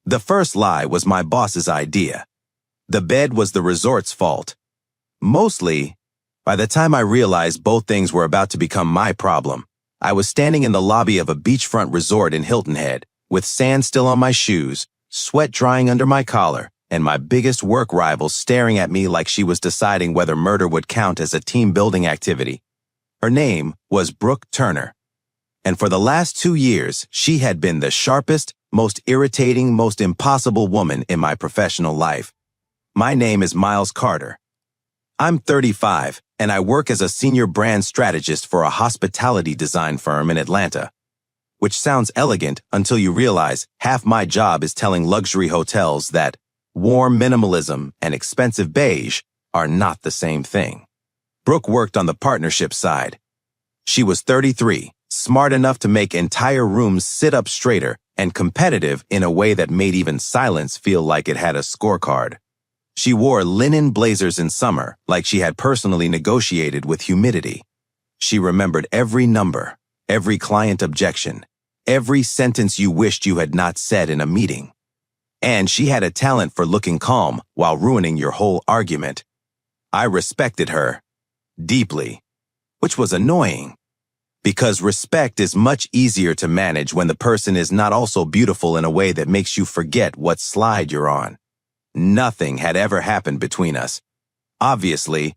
The first lie was my boss's idea. The bed was the resort's fault. Mostly, by the time I realized both things were about to become my problem, I was standing in the lobby of a beachfront resort in Hilton Head, with sand still on my shoes, sweat drying under my collar, and my biggest work rival staring at me like she was deciding whether murder would count as a team-building activity. Her name was Brooke Turner. And for the last 2 years, she had been the sharpest, most irritating, most impossible woman in my professional life. My name is Miles Carter. I'm 35, and I work as a senior brand strategist for a hospitality design firm in Atlanta. Which sounds elegant until you realize half my job is telling luxury hotels that warm minimalism and expensive beige are not the same thing. Brooke worked on the partnership side. She was 33, smart enough to make entire rooms sit up straighter, and competitive in a way that made even silence feel like it had a scorecard. She wore linen blazers in summer, like she had personally negotiated with humidity. She remembered every number, every client objection, every sentence you wished you had not said in a meeting. And she had a talent for looking calm while ruining your whole argument. I respected her deeply, which was annoying. Because respect is much easier to manage when the person is not also beautiful in a way that makes you forget what slide you're on. Nothing had ever happened between us. Obviously,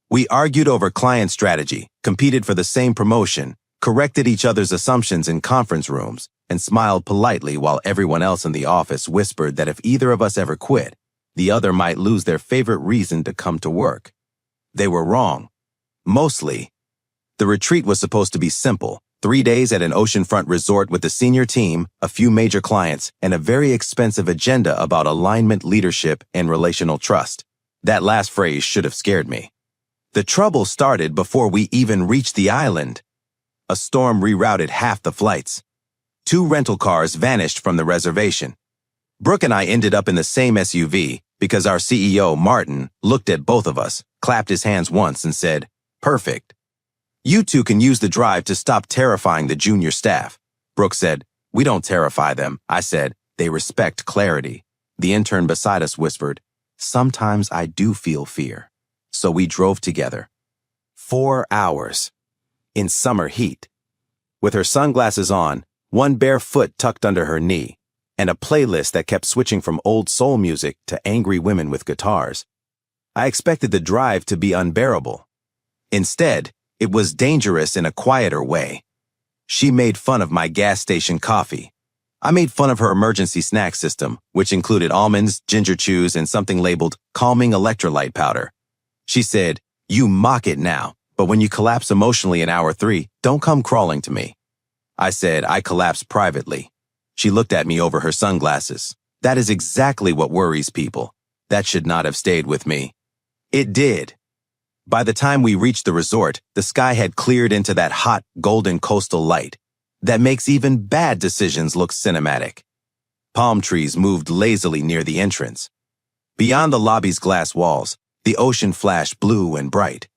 we argued over client strategy, competed for the same promotion, corrected each other's assumptions in conference rooms, and smiled politely while everyone else in the office whispered that if either of us ever quit, the other might lose their favorite reason to come to work. They were wrong. Mostly. The retreat was supposed to be simple. 3 days at an oceanfront resort with the senior team, a few major clients, and a very expensive agenda about alignment, leadership, and relational trust. That last phrase should have scared me. The trouble started before we even reached the island. A storm rerouted half the flights. 2 rental cars vanished from the reservation. Brooke and I ended up in the same SUV because our CEO, Martin, looked at both of us, clapped his hands once, and said, "Perfect. You two can use the drive to stop terrifying the junior staff." Brooke said, "We don't terrify them." I said, "They respect clarity." The intern beside us whispered, "Sometimes I do feel fear." So we drove together. 4 hours. In summer heat. With her sunglasses on, one bare foot tucked under her knee, and a playlist that kept switching from old soul music to angry women with guitars. I expected the drive to be unbearable. Instead, it was dangerous in a quieter way. She made fun of my gas station coffee. I made fun of her emergency snack system, which included almonds, ginger chews, and something labeled calming electrolyte powder. She said, "You mock it now, but when you collapse emotionally in hour 3, don't come crawling to me." I said I collapsed privately. She looked at me over her sunglasses. That is exactly what worries people. That should not have stayed with me. It did. By the time we reached the resort, the sky had cleared into that hot, golden coastal light that makes even bad decisions look cinematic. Palm trees moved lazily near the entrance. Beyond the lobby's glass walls, the ocean flashed blue and bright.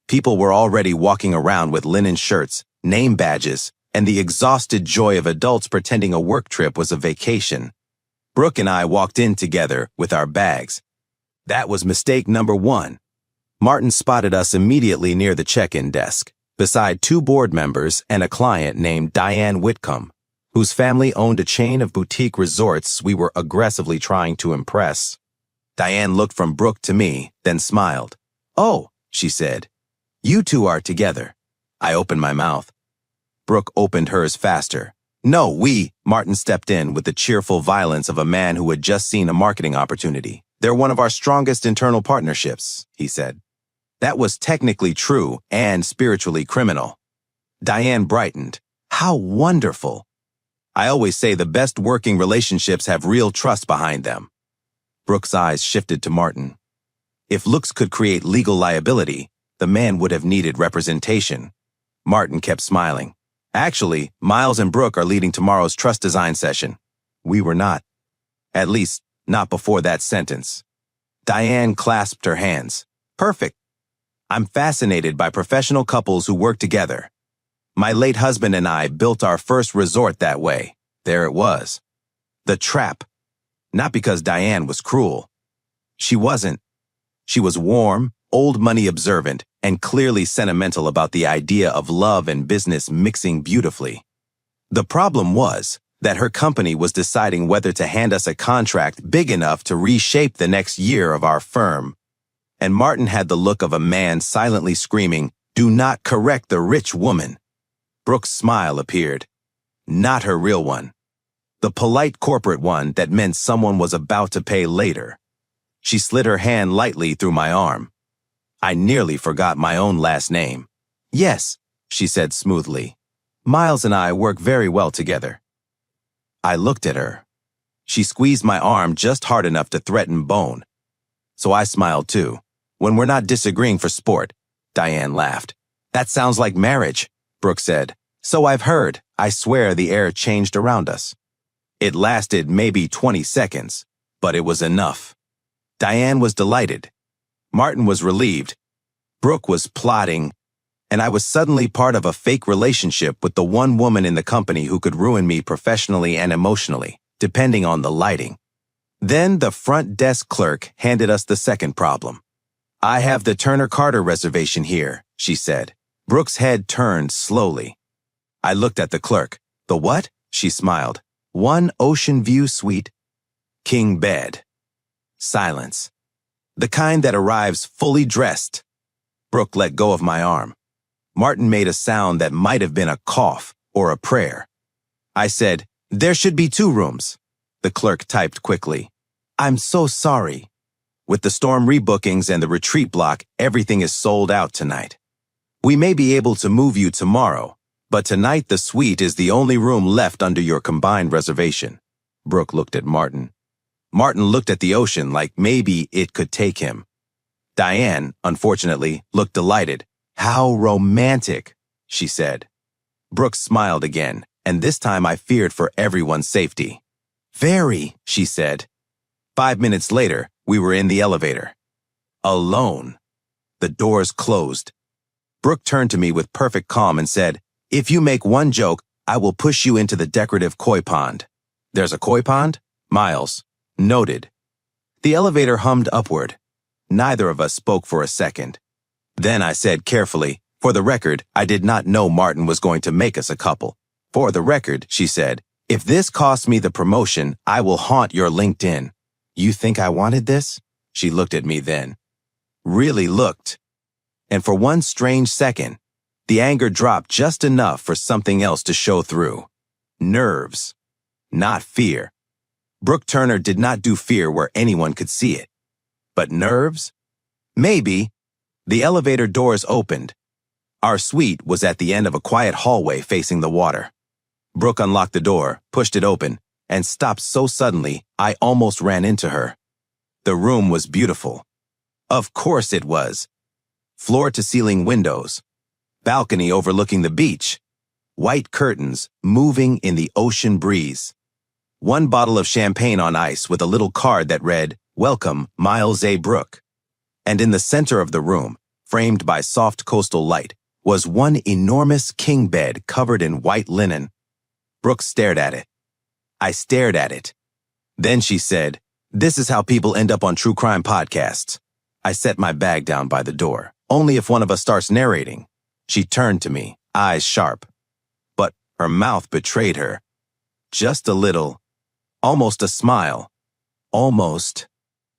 People were already walking around with linen shirts, name badges, and the exhausted joy of adults pretending a work trip was a vacation. Brooke and I walked in together with our bags. That was mistake number 1. Martin spotted us immediately near the check-in desk, beside 2 board members and a client named Diane Whitcomb, whose family owned a chain of boutique resorts we were aggressively trying to impress. Diane looked from Brooke to me, then smiled. "Oh," she said, "you two are together." I opened my mouth. Brooke opened hers faster. "No, Martin stepped in with the cheerful violence of a man who had just seen a marketing opportunity. "They're one of our strongest internal partnerships," he said. That was technically true and spiritually criminal. Diane brightened. "How wonderful." I always say the best working relationships have real trust behind them. Brooke's eyes shifted to Martin. If looks could create legal liability, the man would have needed representation. Martin kept smiling. "Actually, Miles and Brooke are leading tomorrow's trust design session." We were not. At least, not before that sentence. Diane clasped her hands. "Perfect. I'm fascinated by professional couples who work together. My late husband and I built our first resort that way. There it was. The trap, Not because Diane was cruel. She wasn't. She was warm, old money observant, and clearly sentimental about the idea of love and business mixing beautifully. The problem was that her company was deciding whether to hand us a contract big enough to reshape the next year of our firm. And Martin had the look of a man silently screaming, "Do not correct the rich woman." Brooke's smile appeared. Not her real one. The polite corporate one that meant someone was about to pay later. She slid her hand lightly through my arm. I nearly forgot my own last name. "Yes," she said smoothly. "Miles and I work very well together." I looked at her. She squeezed my arm just hard enough to threaten bone. So I smiled too. "When we're not disagreeing for sport," Diane laughed. "That sounds like marriage," Brooke said. "So I've heard." I swear the air changed around us. It lasted maybe 20 seconds, but it was enough. Diane was delighted. Martin was relieved. Brooke was plotting, and I was suddenly part of a fake relationship with the one woman in the company who could ruin me professionally and emotionally, depending on the lighting. Then the front desk clerk handed us the second problem. "I have the Turner Carter reservation here," she said. Brooke's head turned slowly. I looked at the clerk. "The what?" She smiled. "One ocean view suite. King bed." Silence. The kind that arrives fully dressed. Brooke let go of my arm. Martin made a sound that might have been a cough or a prayer. I said, "There should be 2 rooms." The clerk typed quickly. "I'm so sorry. With the storm rebookings and the retreat block, everything is sold out tonight. We may be able to move you tomorrow, but tonight the suite is the only room left under your combined reservation." Brooke looked at Martin. Martin looked at the ocean like maybe it could take him. Diane, unfortunately, looked delighted. "How romantic," she said. Brooke smiled again, and this time I feared for everyone's safety. "Very," she said. 5 minutes later, we were in the elevator. Alone. The doors closed. Brooke turned to me with perfect calm and said, "If you make one joke, I will push you into the decorative koi pond." "There's a koi pond?" "Miles." "Noted." The elevator hummed upward. Neither of us spoke for a second. Then I said carefully, "For the record, I did not know Martin was going to make us a couple." "For the record," she said, "if this costs me the promotion, I will haunt your LinkedIn." "You think I wanted this?" She looked at me then. Really looked. And for one strange second, the anger dropped just enough for something else to show through. Nerves. Not fear. Brooke Turner did not do fear where anyone could see it. But nerves? Maybe. The elevator doors opened. Our suite was at the end of a quiet hallway facing the water. Brooke unlocked the door, pushed it open, and stopped so suddenly I almost ran into her. The room was beautiful. Of course it was. Floor-to-ceiling windows. Balcony overlooking the beach. White curtains moving in the ocean breeze. One bottle of champagne on ice with a little card that read, "Welcome, Miles A. Brooke." And in the center of the room, framed by soft coastal light, was one enormous king bed covered in white linen. Brooke stared at it. I stared at it. Then she said, "This is how people end up on true crime podcasts." I set my bag down by the door. "Only if one of us starts narrating." She turned to me, eyes sharp. But her mouth betrayed her. Just a little. Almost a smile. Almost.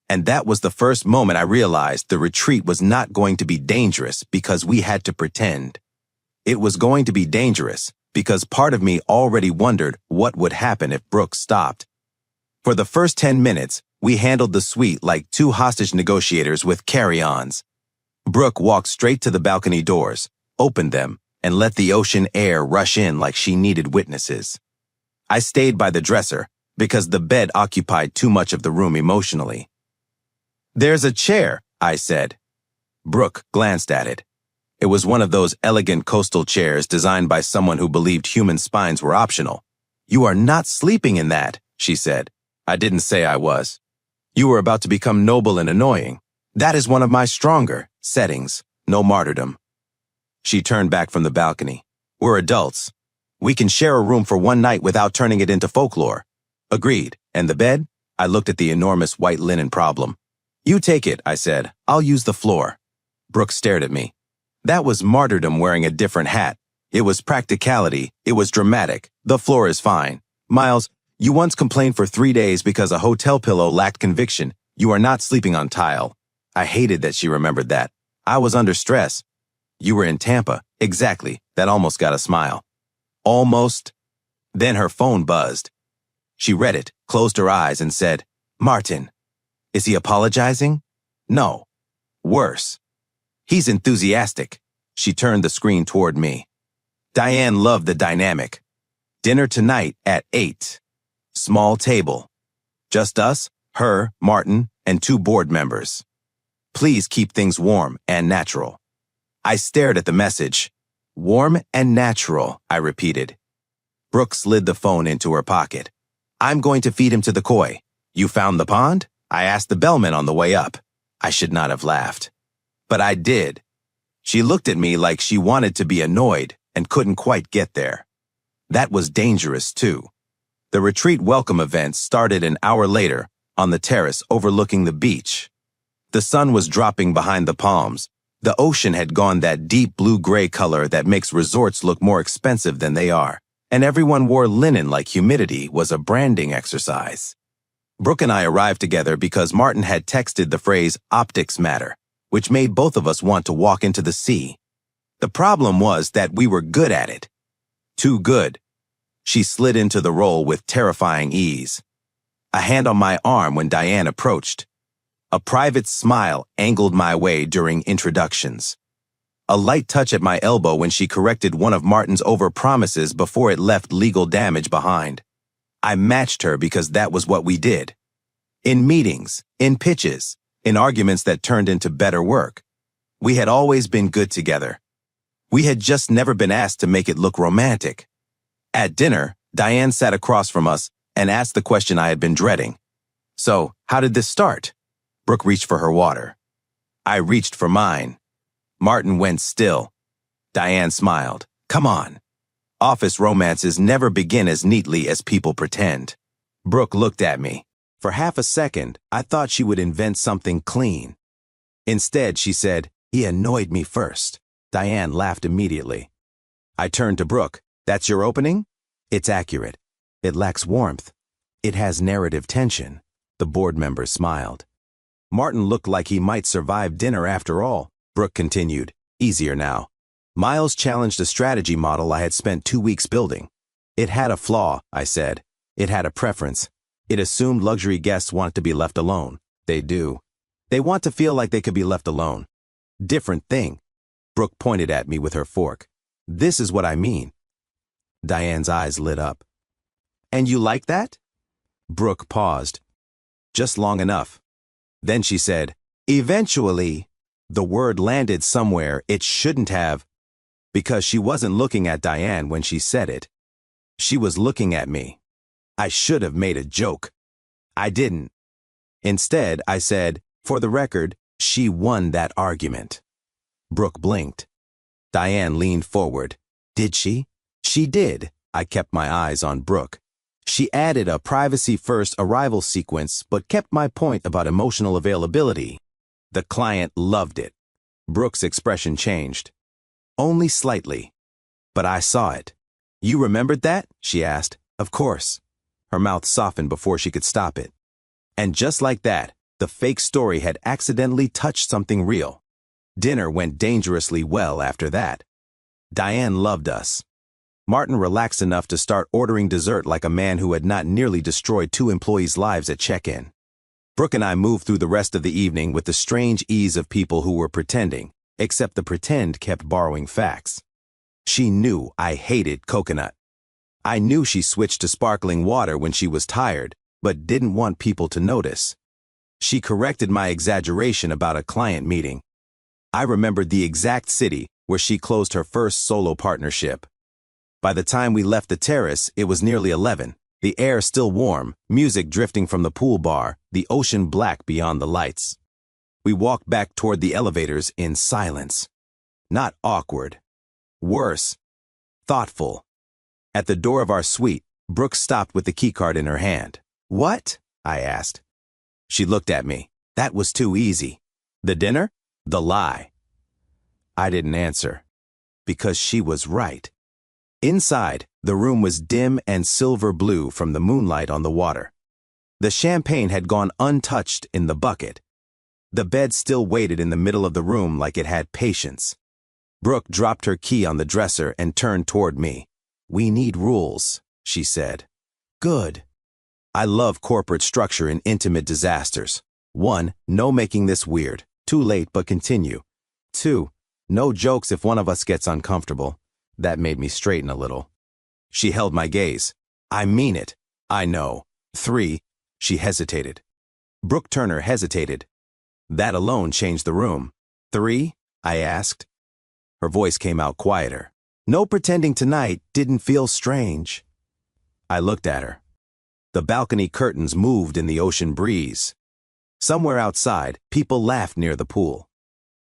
And that was the first moment I realized the retreat was not going to be dangerous because we had to pretend. It was going to be dangerous because part of me already wondered what would happen if Brooke stopped. For the first 10 minutes, we handled the suite like 2 hostage negotiators with carry-ons. Brooke walked straight to the balcony doors, opened them, and let the ocean air rush in like she needed witnesses. I stayed by the dresser because the bed occupied too much of the room emotionally. "There's a chair," I said. Brooke glanced at it. It was one of those elegant coastal chairs designed by someone who believed human spines were optional. "You are not sleeping in that," she said. I didn't say I was. "You were about to become noble and annoying. That is one of my stronger settings, no martyrdom." She turned back from the balcony. "We're adults. We can share a room for one night without turning it into folklore." "Agreed. And the bed?" I looked at the enormous white linen problem. You take it, I said. I'll use the floor. Brooke stared at me. That was martyrdom wearing a different hat. It was practicality. It was dramatic. The floor is fine. Miles, you once complained for 3 days because a hotel pillow lacked conviction. You are not sleeping on tile. I hated that she remembered that. I was under stress. You were in Tampa. Exactly. That almost got a smile. Almost. Then her phone buzzed. She read it, closed her eyes, and said, Martin. Is he apologizing? No. Worse. He's enthusiastic. She turned the screen toward me. Diane loved the dynamic. Dinner tonight at 8. Small table. Just us, her, Martin, and 2 board members. Please keep things warm and natural. I stared at the message. Warm and natural, I repeated. Brooke slid the phone into her pocket. I'm going to feed him to the koi. You found the pond? I asked the bellman on the way up. I should not have laughed. But I did. She looked at me like she wanted to be annoyed and couldn't quite get there. That was dangerous, too. The retreat welcome event started an hour later on the terrace overlooking the beach. The sun was dropping behind the palms. The ocean had gone that deep blue-gray color that makes resorts look more expensive than they are, and everyone wore linen like humidity was a branding exercise. Brooke and I arrived together because Martin had texted the phrase optics matter, which made both of us want to walk into the sea. The problem was that we were good at it. Too good. She slid into the role with terrifying ease. A hand on my arm when Diane approached. A private smile angled my way during introductions. A light touch at my elbow when she corrected one of Martin's overpromises before it left legal damage behind. I matched her because that was what we did. In meetings, in pitches, in arguments that turned into better work. We had always been good together. We had just never been asked to make it look romantic. At dinner, Diane sat across from us and asked the question I had been dreading. So, how did this start? Brooke reached for her water. I reached for mine. Martin went still. Diane smiled. Come on. Office romances never begin as neatly as people pretend. Brooke looked at me. For half a second, I thought she would invent something clean. Instead, she said, he annoyed me first. Diane laughed immediately. I turned to Brooke. That's your opening? It's accurate. It lacks warmth. It has narrative tension. The board members smiled. Martin looked like he might survive dinner after all. Brooke continued. Easier now. Miles challenged a strategy model I had spent 2 weeks building. It had a flaw, I said. It had a preference. It assumed luxury guests want to be left alone. They do. They want to feel like they could be left alone. Different thing. Brooke pointed at me with her fork. This is what I mean. Diane's eyes lit up. And you like that? Brooke paused. Just long enough. Then she said, eventually. The word landed somewhere it shouldn't have, because she wasn't looking at Diane when she said it. She was looking at me. I should have made a joke. I didn't. Instead, I said, for the record, she won that argument. Brooke blinked. Diane leaned forward. Did she? She did. I kept my eyes on Brooke. She added a privacy-first arrival sequence, but kept my point about emotional availability. The client loved it. Brooke's expression changed. Only slightly. But I saw it. You remembered that? She asked. Of course. Her mouth softened before she could stop it. And just like that, the fake story had accidentally touched something real. Dinner went dangerously well after that. Diane loved us. Martin relaxed enough to start ordering dessert like a man who had not nearly destroyed 2 employees' lives at check-in. Brooke and I moved through the rest of the evening with the strange ease of people who were pretending, except the pretend kept borrowing facts. She knew I hated coconut. I knew she switched to sparkling water when she was tired, but didn't want people to notice. She corrected my exaggeration about a client meeting. I remembered the exact city where she closed her first solo partnership. By the time we left the terrace, it was nearly 11. The air still warm, music drifting from the pool bar, the ocean black beyond the lights. We walked back toward the elevators in silence. Not awkward. Worse. Thoughtful. At the door of our suite, Brooke stopped with the keycard in her hand. What? I asked. She looked at me. That was too easy. The dinner? The lie. I didn't answer, because she was right. Inside, the room was dim and silver blue from the moonlight on the water. The champagne had gone untouched in the bucket. The bed still waited in the middle of the room like it had patience. Brooke dropped her key on the dresser and turned toward me. "We need rules," she said. "Good." I love corporate structure in intimate disasters. 1. No making this weird. Too late, but continue. 2. No jokes if one of us gets uncomfortable. That made me straighten a little. She held my gaze. "I mean it. I know." 3. She hesitated. Brooke Turner hesitated. That alone changed the room. 3? I asked. Her voice came out quieter. "No pretending tonight didn't feel strange." I looked at her. The balcony curtains moved in the ocean breeze. Somewhere outside, people laughed near the pool.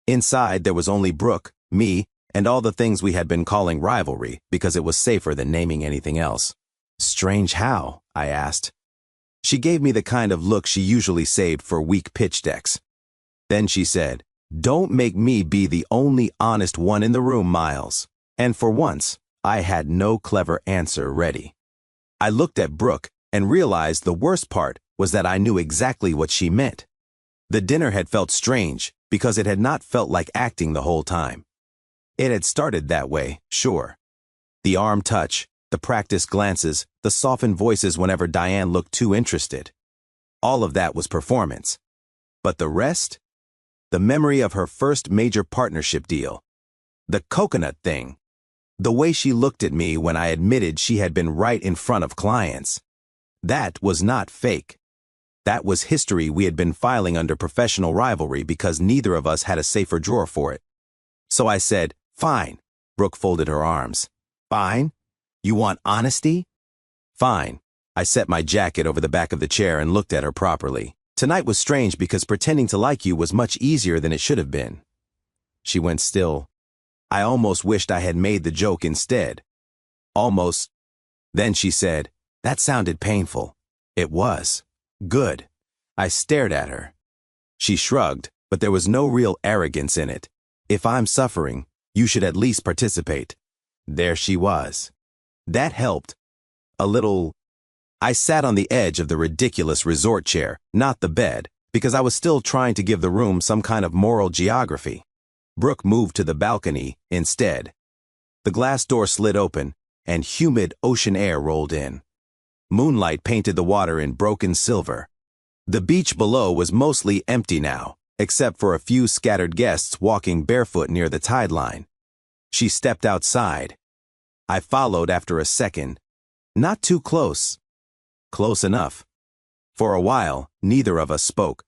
Inside, there was only Brooke, me, and all the things we had been calling rivalry because it was safer than naming anything else. "Strange how?" I asked. She gave me the kind of look she usually saved for weak pitch decks. Then she said, "Don't make me be the only honest one in the room, Miles." And for once, I had no clever answer ready. I looked at Brooke and realized the worst part was that I knew exactly what she meant. The dinner had felt strange because it had not felt like acting the whole time. It had started that way, sure. The arm touch, the practiced glances, the softened voices whenever Diane looked too interested. All of that was performance. But the rest? The memory of her first major partnership deal. The coconut thing. The way she looked at me when I admitted she had been right in front of clients. That was not fake. That was history we had been filing under professional rivalry because neither of us had a safer drawer for it. So I said, "Fine." Brooke folded her arms. "Fine? You want honesty?" "Fine." I set my jacket over the back of the chair and looked at her properly. "Tonight was strange because pretending to like you was much easier than it should have been." She went still. I almost wished I had made the joke instead. Almost. Then she said, "That sounded painful." It was. Good. I stared at her. She shrugged, but there was no real arrogance in it. "If I'm suffering, you should at least participate." There she was. That helped. A little. I sat on the edge of the ridiculous resort chair, not the bed, because I was still trying to give the room some kind of moral geography. Brooke moved to the balcony instead. The glass door slid open, and humid ocean air rolled in. Moonlight painted the water in broken silver. The beach below was mostly empty now, except for a few scattered guests walking barefoot near the tide line. She stepped outside. I followed after a second. Not too close. Close enough. For a while, neither of us spoke.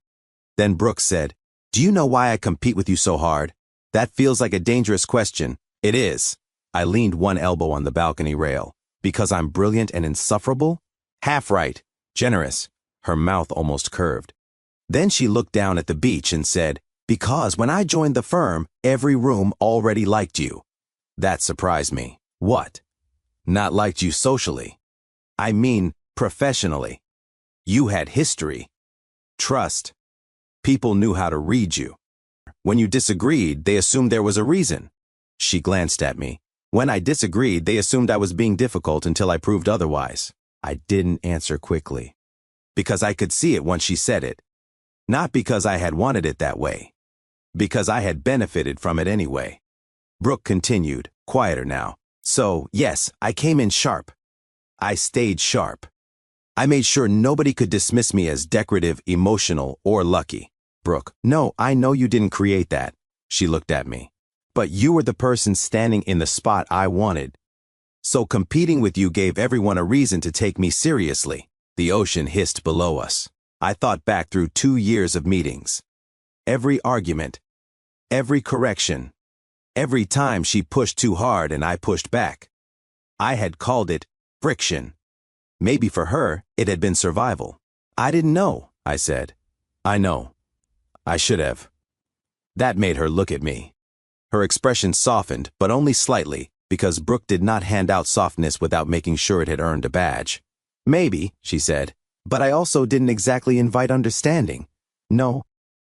Then Brooke said, "Do you know why I compete with you so hard? That feels like a dangerous question." "It is." I leaned one elbow on the balcony rail. "Because I'm brilliant and insufferable?" "Half right. Generous." Her mouth almost curved. Then she looked down at the beach and said, "Because when I joined the firm, every room already liked you." That surprised me. "What?" "Not liked you socially. I mean, professionally. You had history. Trust. People knew how to read you. When you disagreed, they assumed there was a reason." She glanced at me. "When I disagreed, they assumed I was being difficult until I proved otherwise." I didn't answer quickly. Because I could see it once she said it. Not because I had wanted it that way. Because I had benefited from it anyway. Brooke continued, quieter now. "So, yes, I came in sharp. I stayed sharp. I made sure nobody could dismiss me as decorative, emotional, or lucky." "Brooke, no, I know you didn't create that." She looked at me. "But you were the person standing in the spot I wanted. So competing with you gave everyone a reason to take me seriously." The ocean hissed below us. I thought back through 2 years of meetings. Every argument. Every correction. Every time she pushed too hard and I pushed back. I had called it friction. Maybe for her, it had been survival. "I didn't know," I said. "I know. I should have." That made her look at me. Her expression softened, but only slightly, because Brooke did not hand out softness without making sure it had earned a badge. "Maybe," she said, But I also didn't exactly invite understanding. No,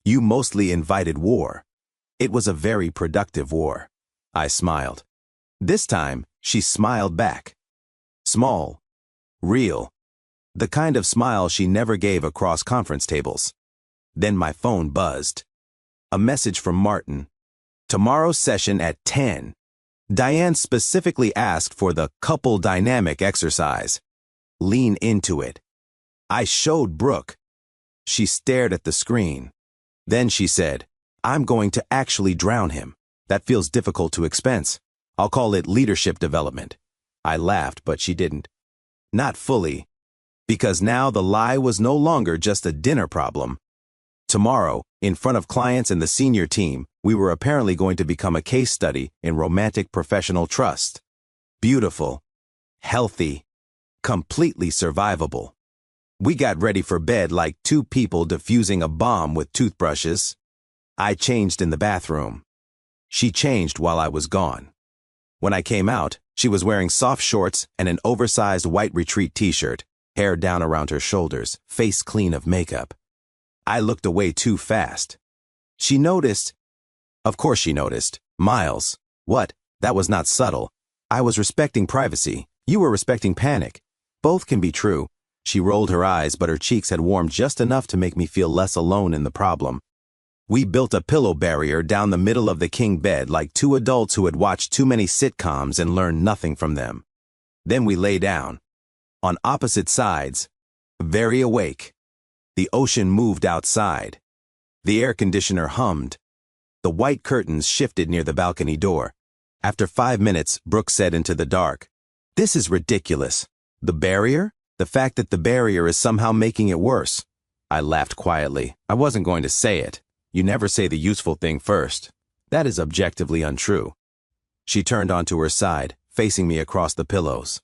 you mostly invited war. It was a very productive war. I smiled. This time, she smiled back. Small. Real. The kind of smile she never gave across conference tables. Then my phone buzzed. A message from Martin. Tomorrow's session at 10. Diane specifically asked for the couple dynamic exercise. Lean into it. I showed Brooke. She stared at the screen. Then she said, I'm going to actually drown him. That feels difficult to expense. I'll call it leadership development. I laughed, but she didn't. Not fully. Because now the lie was no longer just a dinner problem. Tomorrow, in front of clients and the senior team, we were apparently going to become a case study in romantic professional trust. Beautiful. Healthy. Completely survivable. We got ready for bed like two people defusing a bomb with toothbrushes. I changed in the bathroom. She changed while I was gone. When I came out, she was wearing soft shorts and an oversized white retreat t-shirt, hair down around her shoulders, face clean of makeup. I looked away too fast. She noticed. Of course she noticed. Miles. What? That was not subtle. I was respecting privacy. You were respecting panic. Both can be true. She rolled her eyes, but her cheeks had warmed just enough to make me feel less alone in the problem. We built a pillow barrier down the middle of the king bed like two adults who had watched too many sitcoms and learned nothing from them. Then we lay down. On opposite sides. Very awake. The ocean moved outside. The air conditioner hummed. The white curtains shifted near the balcony door. After 5 minutes, Brooke said into the dark, "This is ridiculous. The barrier? The fact that the barrier is somehow making it worse." I laughed quietly. I wasn't going to say it. You never say the useful thing first. That is objectively untrue. She turned onto her side, facing me across the pillows.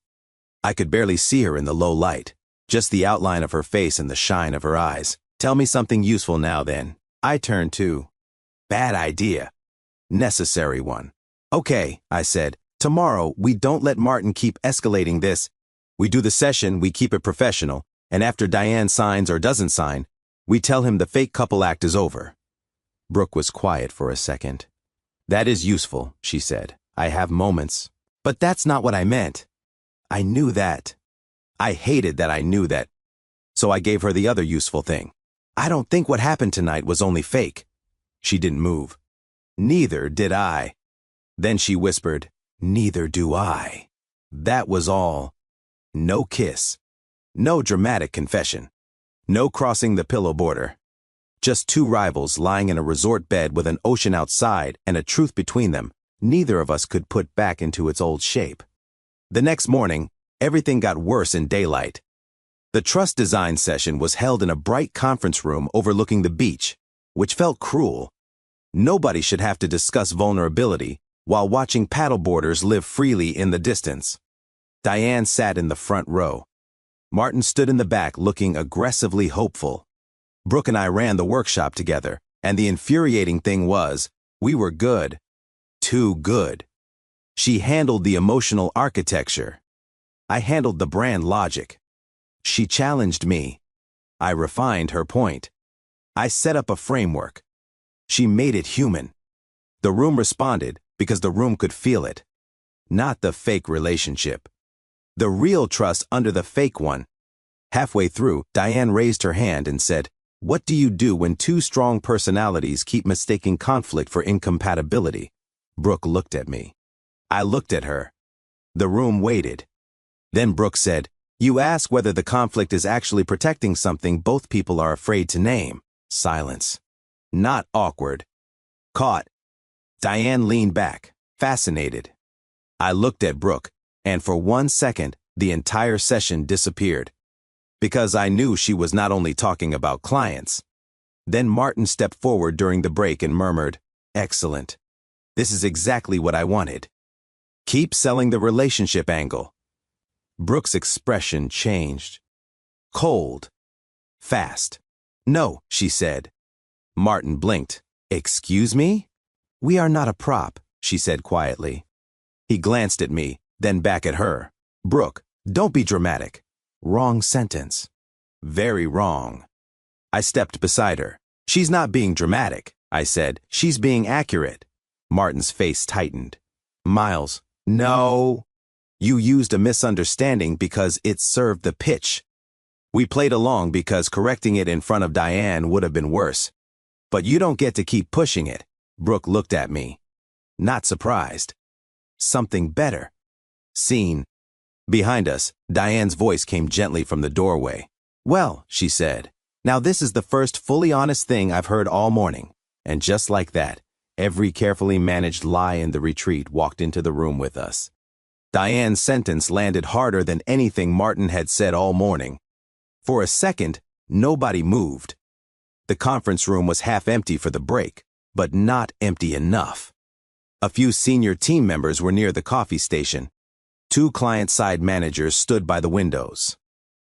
I could barely see her in the low light, just the outline of her face and the shine of her eyes. "Tell me something useful now then." I turned to. Bad idea. Necessary one. "Okay," I said. "Tomorrow, we don't let Martin keep escalating this. We do the session, we keep it professional, and after Diane signs or doesn't sign, we tell him the fake couple act is over." Brooke was quiet for a second. "That is useful," she said. "I have moments. But that's not what I meant." I knew that. I hated that I knew that. So I gave her the other useful thing. "I don't think what happened tonight was only fake." She didn't move. Neither did I. Then she whispered, "Neither do I." That was all. No kiss. No dramatic confession. No crossing the pillow border. Just two rivals lying in a resort bed with an ocean outside and a truth between them neither of us could put back into its old shape. The next morning, everything got worse in daylight. The trust design session was held in a bright conference room overlooking the beach, which felt cruel. Nobody should have to discuss vulnerability while watching paddleboarders live freely in the distance. Diane sat in the front row. Martin stood in the back looking aggressively hopeful. Brooke and I ran the workshop together, and the infuriating thing was, we were good. Too good. She handled the emotional architecture. I handled the brand logic. She challenged me. I refined her point. I set up a framework. She made it human. The room responded because the room could feel it. Not the fake relationship. The real trust under the fake one. Halfway through, Diane raised her hand and said, "What do you do when two strong personalities keep mistaking conflict for incompatibility?" Brooke looked at me. I looked at her. The room waited. Then Brooke said, "You ask whether the conflict is actually protecting something both people are afraid to name." Silence. Not awkward. Caught. Diane leaned back, fascinated. I looked at Brooke, and for 1 second, the entire session disappeared. Because I knew she was not only talking about clients. Then Martin stepped forward during the break and murmured, "Excellent. This is exactly what I wanted. Keep selling the relationship angle." Brooke's expression changed. Cold. Fast. "No," she said. Martin blinked. "Excuse me?" "We are not a prop," she said quietly. He glanced at me, then back at her. "Brooke, don't be dramatic." Wrong sentence. Very wrong. I stepped beside her. She's not being dramatic, I said. She's being accurate. Martin's face tightened. Miles, no. You used a misunderstanding because it served the pitch. We played along because correcting it in front of Diane would have been worse. But you don't get to keep pushing it. Brooke looked at me. Not surprised. Something better. Scene. Behind us, Diane's voice came gently from the doorway. Well, she said, now this is the first fully honest thing I've heard all morning. And just like that, every carefully managed lie in the retreat walked into the room with us. Diane's sentence landed harder than anything Martin had said all morning. For a second, nobody moved. The conference room was half empty for the break, but not empty enough. A few senior team members were near the coffee station. 2 client-side managers stood by the windows.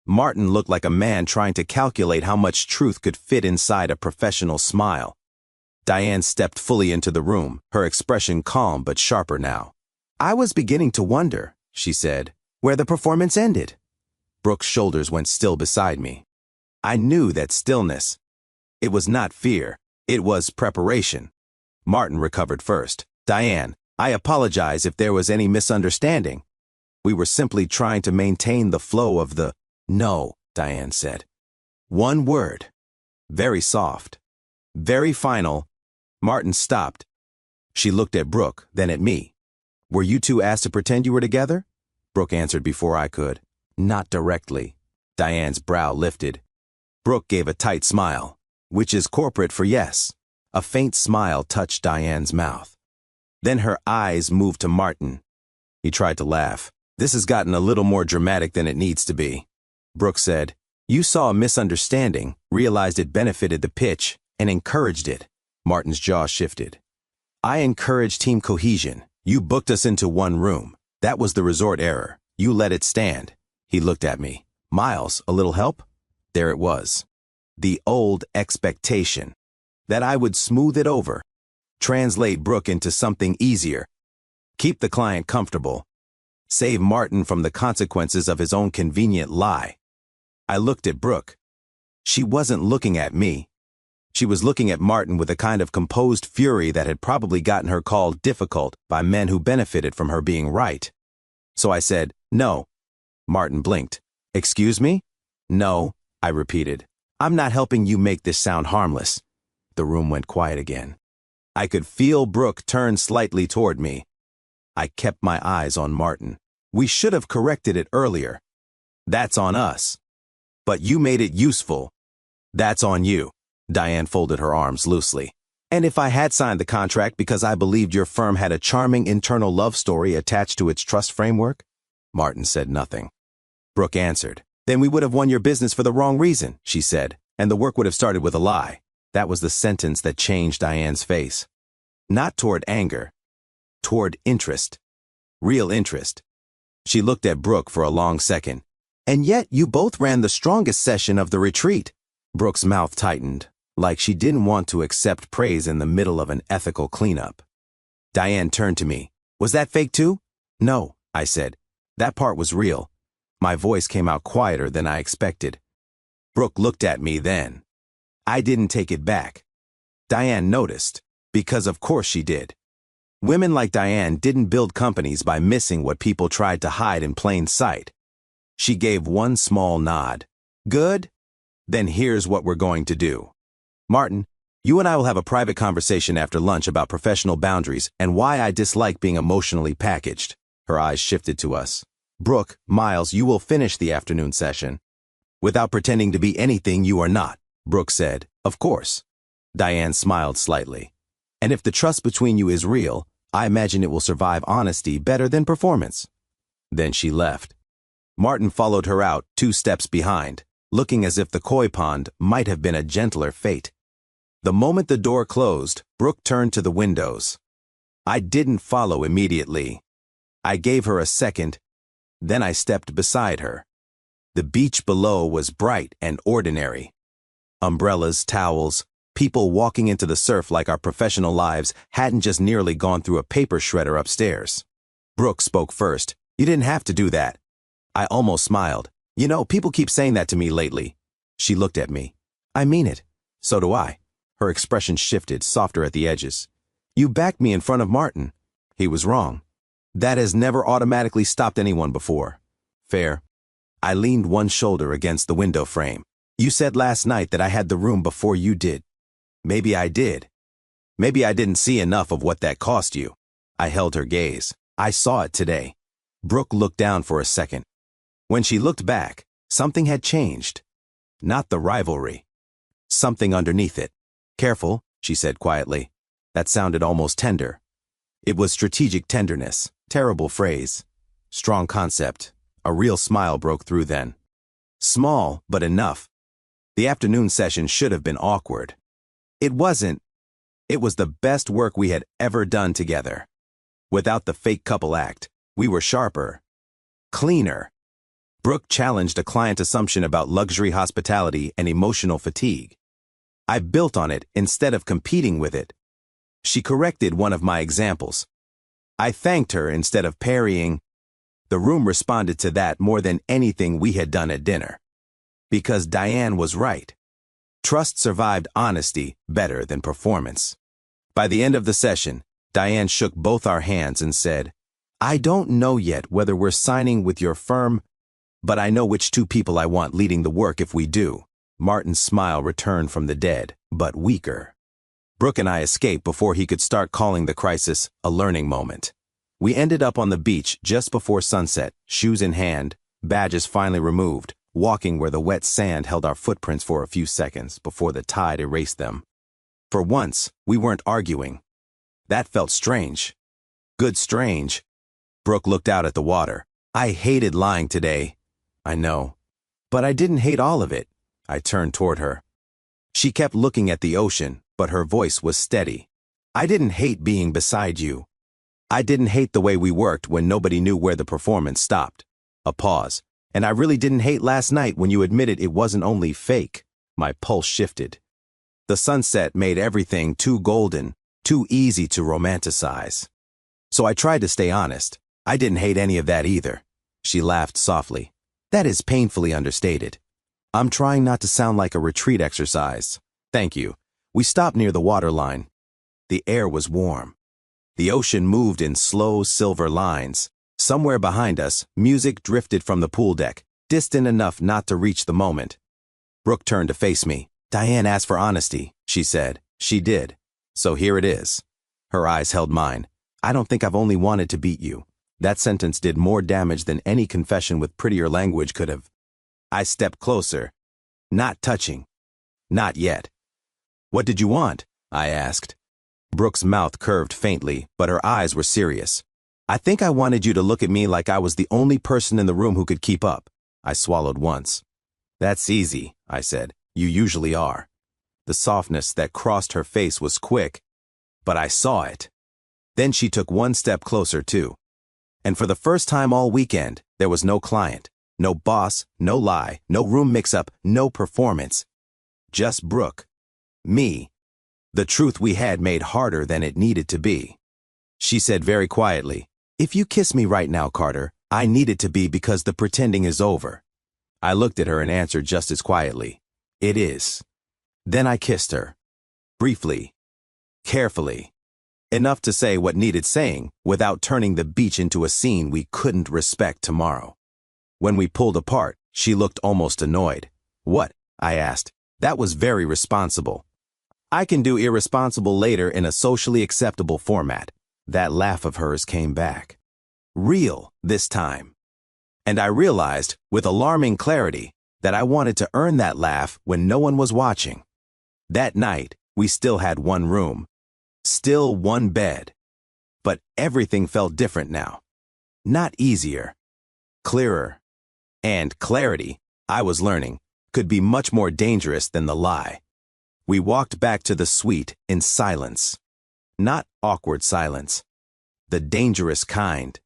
Martin looked like a man trying to calculate how much truth could fit inside a professional smile. Diane stepped fully into the room, her expression calm but sharper now. I was beginning to wonder, she said, where the performance ended. Brooke's shoulders went still beside me. I knew that stillness. It was not fear, it was preparation. Martin recovered first. Diane, I apologize if there was any misunderstanding. We were simply trying to maintain the flow of the no, Diane said. One word. Very soft. Very final. Martin stopped. She looked at Brooke, then at me. Were you 2 asked to pretend you were together? Brooke answered before I could. Not directly. Diane's brow lifted. Brooke gave a tight smile, which is corporate for yes. A faint smile touched Diane's mouth. Then her eyes moved to Martin. He tried to laugh. This has gotten a little more dramatic than it needs to be. Brooke said, you saw a misunderstanding, realized it benefited the pitch, and encouraged it. Martin's jaw shifted. I encouraged team cohesion. You booked us into one room. That was the resort error. You let it stand. He looked at me. Miles, a little help? There it was. The old expectation. That I would smooth it over. Translate Brooke into something easier. Keep the client comfortable. Save Martin from the consequences of his own convenient lie. I looked at Brooke. She wasn't looking at me. She was looking at Martin with a kind of composed fury that had probably gotten her called difficult by men who benefited from her being right. So I said, no. Martin blinked. Excuse me? No, I repeated. I'm not helping you make this sound harmless. The room went quiet again. I could feel Brooke turn slightly toward me. I kept my eyes on Martin. We should have corrected it earlier. That's on us. But you made it useful. That's on you. Diane folded her arms loosely. And if I had signed the contract because I believed your firm had a charming internal love story attached to its trust framework? Martin said nothing. Brooke answered. Then we would have won your business for the wrong reason, she said, and the work would have started with a lie. That was the sentence that changed Diane's face. Not toward anger. Toward interest. Real interest. She looked at Brooke for a long second. And yet you both ran the strongest session of the retreat. Brooke's mouth tightened, like she didn't want to accept praise in the middle of an ethical cleanup. Diane turned to me. Was that fake too? No, I said. That part was real. My voice came out quieter than I expected. Brooke looked at me then. I didn't take it back. Diane noticed, because of course she did. Women like Diane didn't build companies by missing what people tried to hide in plain sight. She gave one small nod. Good? Then here's what we're going to do. Martin, you and I will have a private conversation after lunch about professional boundaries and why I dislike being emotionally packaged. Her eyes shifted to us. Brooke, Miles, you will finish the afternoon session. Without pretending to be anything you are not, Brooke said. Of course. Diane smiled slightly. And if the trust between you is real, I imagine it will survive honesty better than performance. Then she left. Martin followed her out 2 steps behind, looking as if the koi pond might have been a gentler fate. The moment the door closed, Brooke turned to the windows. I didn't follow immediately. I gave her a second, then I stepped beside her. The beach below was bright and ordinary. Umbrellas, towels, people walking into the surf like our professional lives hadn't just nearly gone through a paper shredder upstairs. Brooke spoke first. You didn't have to do that. I almost smiled. You know, people keep saying that to me lately. She looked at me. I mean it. So do I. Her expression shifted, softer at the edges. You backed me in front of Martin. He was wrong. That has never automatically stopped anyone before. Fair. I leaned one shoulder against the window frame. You said last night that I had the room before you did. Maybe I did. Maybe I didn't see enough of what that cost you. I held her gaze. I saw it today. Brooke looked down for a second. When she looked back, something had changed. Not the rivalry. Something underneath it. Careful, she said quietly. That sounded almost tender. It was strategic tenderness. Terrible phrase. Strong concept. A real smile broke through then. Small, but enough. The afternoon session should have been awkward. It wasn't. It was the best work we had ever done together. Without the fake couple act, we were sharper. Cleaner. Brooke challenged a client assumption about luxury hospitality and emotional fatigue. I built on it instead of competing with it. She corrected one of my examples. I thanked her instead of parrying. The room responded to that more than anything we had done at dinner. Because Diane was right. Trust survived honesty better than performance. By the end of the session, Diane shook both our hands and said, I don't know yet whether we're signing with your firm, but I know which two people I want leading the work if we do. Martin's smile returned from the dead, but weaker. Brooke and I escaped before he could start calling the crisis a learning moment. We ended up on the beach just before sunset, shoes in hand, badges finally removed, walking where the wet sand held our footprints for a few seconds before the tide erased them. For once, we weren't arguing. That felt strange. Good strange. Brooke looked out at the water. I hated lying today. I know. But I didn't hate all of it. I turned toward her. She kept looking at the ocean, but her voice was steady. I didn't hate being beside you. I didn't hate the way we worked when nobody knew where the performance stopped. A pause. And I really didn't hate last night when you admitted it wasn't only fake. My pulse shifted. The sunset made everything too golden, too easy to romanticize. So I tried to stay honest. I didn't hate any of that either. She laughed softly. That is painfully understated. I'm trying not to sound like a retreat exercise. Thank you. We stopped near the waterline. The air was warm. The ocean moved in slow silver lines. Somewhere behind us, music drifted from the pool deck, distant enough not to reach the moment. Brooke turned to face me. Diane asked for honesty, she said. She did. So here it is. Her eyes held mine. I don't think I've only wanted to beat you. That sentence did more damage than any confession with prettier language could have. I stepped closer. Not touching. Not yet. What did you want? I asked. Brooke's mouth curved faintly, but her eyes were serious. I think I wanted you to look at me like I was the only person in the room who could keep up. I swallowed once. That's easy, I said. You usually are. The softness that crossed her face was quick, but I saw it. Then she took one step closer too. And for the first time all weekend, there was no client, no boss, no lie, no room mix-up, no performance. Just Brooke. Me. The truth we had made harder than it needed to be. She said very quietly, if you kiss me right now, Carter, I need it to be because the pretending is over. I looked at her and answered just as quietly, it is. Then I kissed her. Briefly. Carefully. Enough to say what needed saying without turning the beach into a scene we couldn't respect tomorrow. When we pulled apart, she looked almost annoyed. What? I asked. That was very responsible. I can do irresponsible later in a socially acceptable format. That laugh of hers came back. Real this time. And I realized, with alarming clarity, that I wanted to earn that laugh when no one was watching. That night, we still had one room. Still one bed. But everything felt different now. Not easier. Clearer. And clarity, I was learning, could be much more dangerous than the lie. We walked back to the suite in silence. Not awkward silence. The dangerous kind.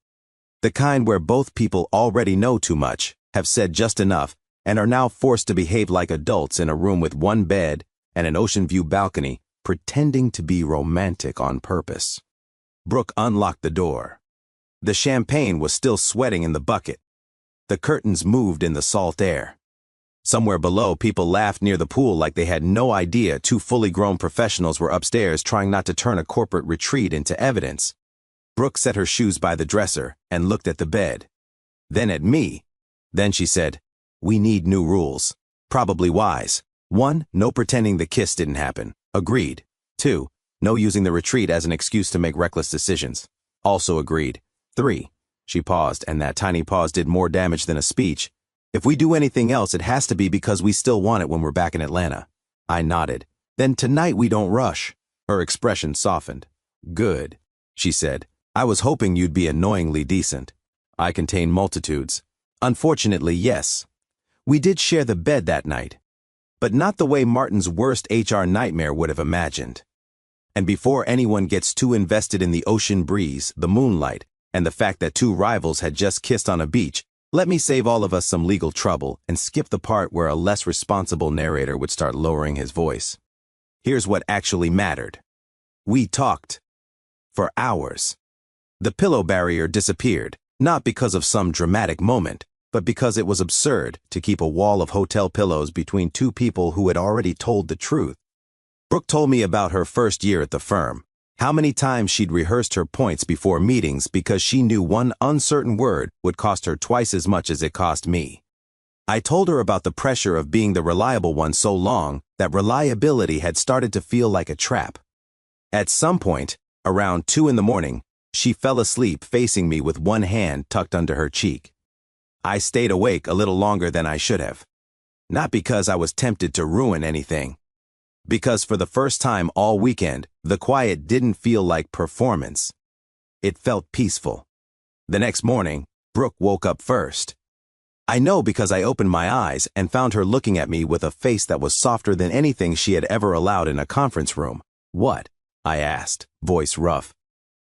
The kind where both people already know too much, have said just enough, and are now forced to behave like adults in a room with one bed and an ocean view balcony, pretending to be romantic on purpose. Brooke unlocked the door. The champagne was still sweating in the bucket. The curtains moved in the salt air. Somewhere below, people laughed near the pool like they had no idea two fully grown professionals were upstairs trying not to turn a corporate retreat into evidence. Brooke set her shoes by the dresser and looked at the bed. Then at me. Then she said, "We need new rules. Probably wise. 1. No pretending the kiss didn't happen. Agreed. 2. No using the retreat as an excuse to make reckless decisions. Also agreed. 3. She paused, and that tiny pause did more damage than a speech. If we do anything else, it has to be because we still want it when we're back in Atlanta." I nodded. "Then tonight we don't rush." Her expression softened. "Good," she said. "I was hoping you'd be annoyingly decent." I contain multitudes. Unfortunately, yes. We did share the bed that night, but not the way Martin's worst HR nightmare would have imagined. And before anyone gets too invested in the ocean breeze, the moonlight, and the fact that two rivals had just kissed on a beach, let me save all of us some legal trouble and skip the part where a less responsible narrator would start lowering his voice. Here's what actually mattered. We talked. For hours. The pillow barrier disappeared, not because of some dramatic moment, but because it was absurd to keep a wall of hotel pillows between two people who had already told the truth. Brooke told me about her first year at the firm, how many times she'd rehearsed her points before meetings because she knew one uncertain word would cost her twice as much as it cost me. I told her about the pressure of being the reliable one so long that reliability had started to feel like a trap. At some point, around 2 in the morning, she fell asleep facing me with one hand tucked under her cheek. I stayed awake a little longer than I should have. Not because I was tempted to ruin anything. Because for the first time all weekend, the quiet didn't feel like performance. It felt peaceful. The next morning, Brooke woke up first. I know because I opened my eyes and found her looking at me with a face that was softer than anything she had ever allowed in a conference room. "What?" I asked, voice rough.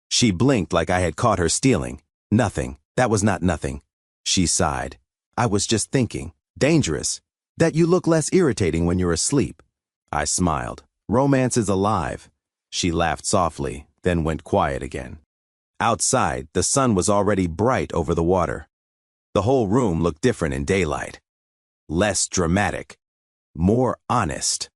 She blinked like I had caught her stealing. "Nothing. That was not nothing." She sighed. "I was just thinking. Dangerous. That you look less irritating when you're asleep." I smiled. "Romance is alive." She laughed softly, then went quiet again. Outside, the sun was already bright over the water. The whole room looked different in daylight. Less dramatic. More honest.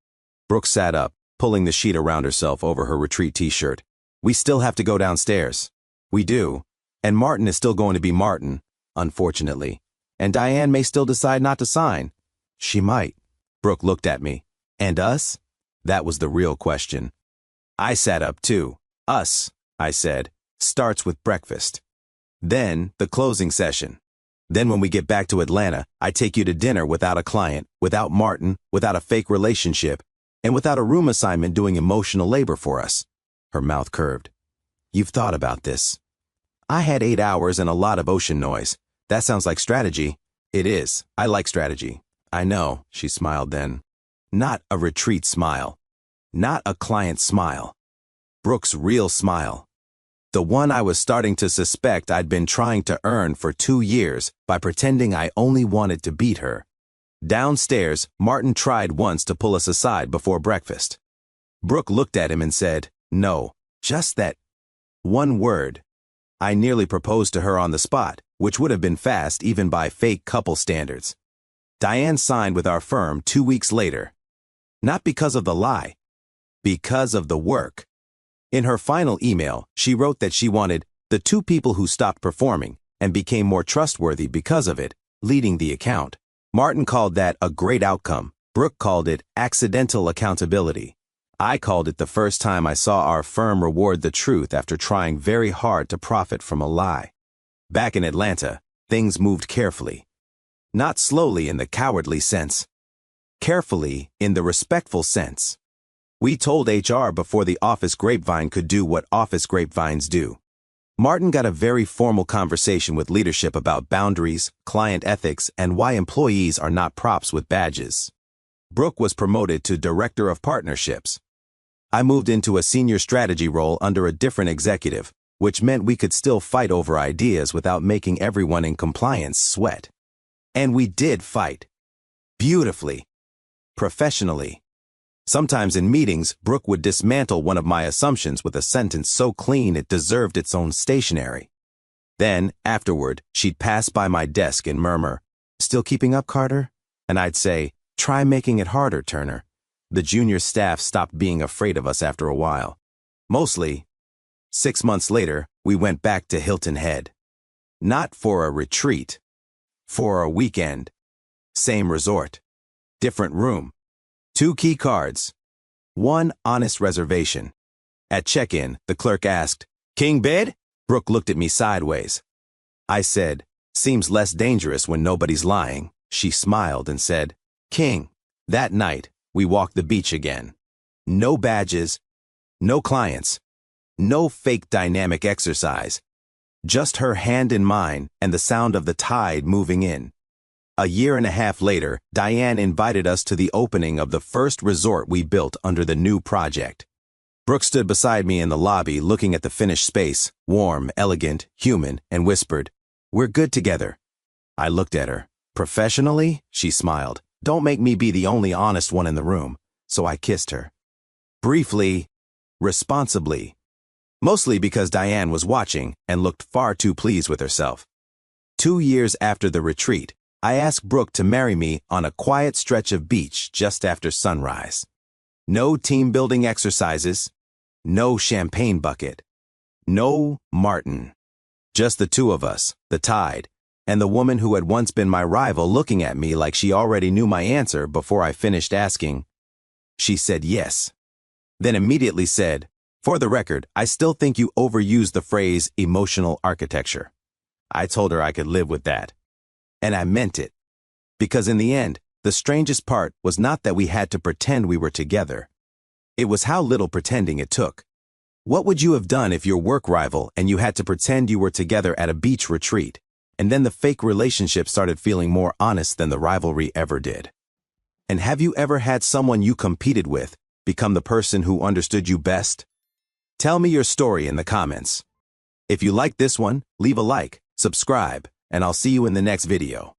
Brooke sat up, pulling the sheet around herself over her retreat t-shirt. "We still have to go downstairs." "We do. And Martin is still going to be Martin, unfortunately. And Diane may still decide not to sign." "She might." Brooke looked at me. "And us?" That was the real question. I sat up too. "Us," I said, "starts with breakfast. Then the closing session. Then when we get back to Atlanta, I take you to dinner without a client, without Martin, without a fake relationship, and without a room assignment doing emotional labor for us." Her mouth curved. "You've thought about this." I had 8 hours and a lot of ocean noise. "That sounds like strategy." "It is. I like strategy." "I know," she smiled then. Not a retreat smile. Not a client smile. Brooke's real smile. The one I was starting to suspect I'd been trying to earn for 2 years by pretending I only wanted to beat her. Downstairs, Martin tried once to pull us aside before breakfast. Brooke looked at him and said, "No, just that one word." I nearly proposed to her on the spot, which would have been fast even by fake couple standards. Diane signed with our firm 2 weeks later. Not because of the lie. Because of the work. In her final email, she wrote that she wanted the 2 people who stopped performing and became more trustworthy because of it, leading the account. Martin called that a great outcome. Brooke called it accidental accountability. I called it the first time I saw our firm reward the truth after trying very hard to profit from a lie. Back in Atlanta, things moved carefully. Not slowly in the cowardly sense. Carefully in the respectful sense. We told HR before the office grapevine could do what office grapevines do. Martin got a very formal conversation with leadership about boundaries, client ethics, and why employees are not props with badges. Brooke was promoted to Director of Partnerships. I moved into a senior strategy role under a different executive, which meant we could still fight over ideas without making everyone in compliance sweat. And we did fight. Beautifully. Professionally. Sometimes in meetings, Brooke would dismantle one of my assumptions with a sentence so clean it deserved its own stationery. Then, afterward, she'd pass by my desk and murmur, "Still keeping up, Carter?" And I'd say, "Try making it harder, Turner." The junior staff stopped being afraid of us after a while. Mostly, 6 months later, we went back to Hilton Head. Not for a retreat, for a weekend. Same resort, different room, 2 key cards, 1 honest reservation. At check-in, the clerk asked, "King bed?" Brooke looked at me sideways. I said, "Seems less dangerous when nobody's lying." She smiled and said, "King." That night, we walked the beach again. No badges, no clients, no fake dynamic exercise. Just her hand in mine and the sound of the tide moving in. A year and a half later, Diane invited us to the opening of the first resort we built under the new project. Brooke stood beside me in the lobby looking at the finished space, warm, elegant, human, and whispered, "We're good together." I looked at her. "Professionally?" She smiled. "Don't make me be the only honest one in the room." So I kissed her. Briefly, responsibly. Mostly because Diane was watching and looked far too pleased with herself. 2 years after the retreat, I asked Brooke to marry me on a quiet stretch of beach just after sunrise. No team-building exercises, no champagne bucket, no Martin. Just the 2 of us, the tide, and the woman who had once been my rival looking at me like she already knew my answer before I finished asking. She said yes. Then immediately said, "For the record, I still think you overused the phrase emotional architecture." I told her I could live with that. And I meant it. Because in the end, the strangest part was not that we had to pretend we were together. It was how little pretending it took. What would you have done if your work rival and you had to pretend you were together at a beach retreat, and then the fake relationship started feeling more honest than the rivalry ever did? And have you ever had someone you competed with become the person who understood you best? Tell me your story in the comments. If you liked this one, leave a like, subscribe, and I'll see you in the next video.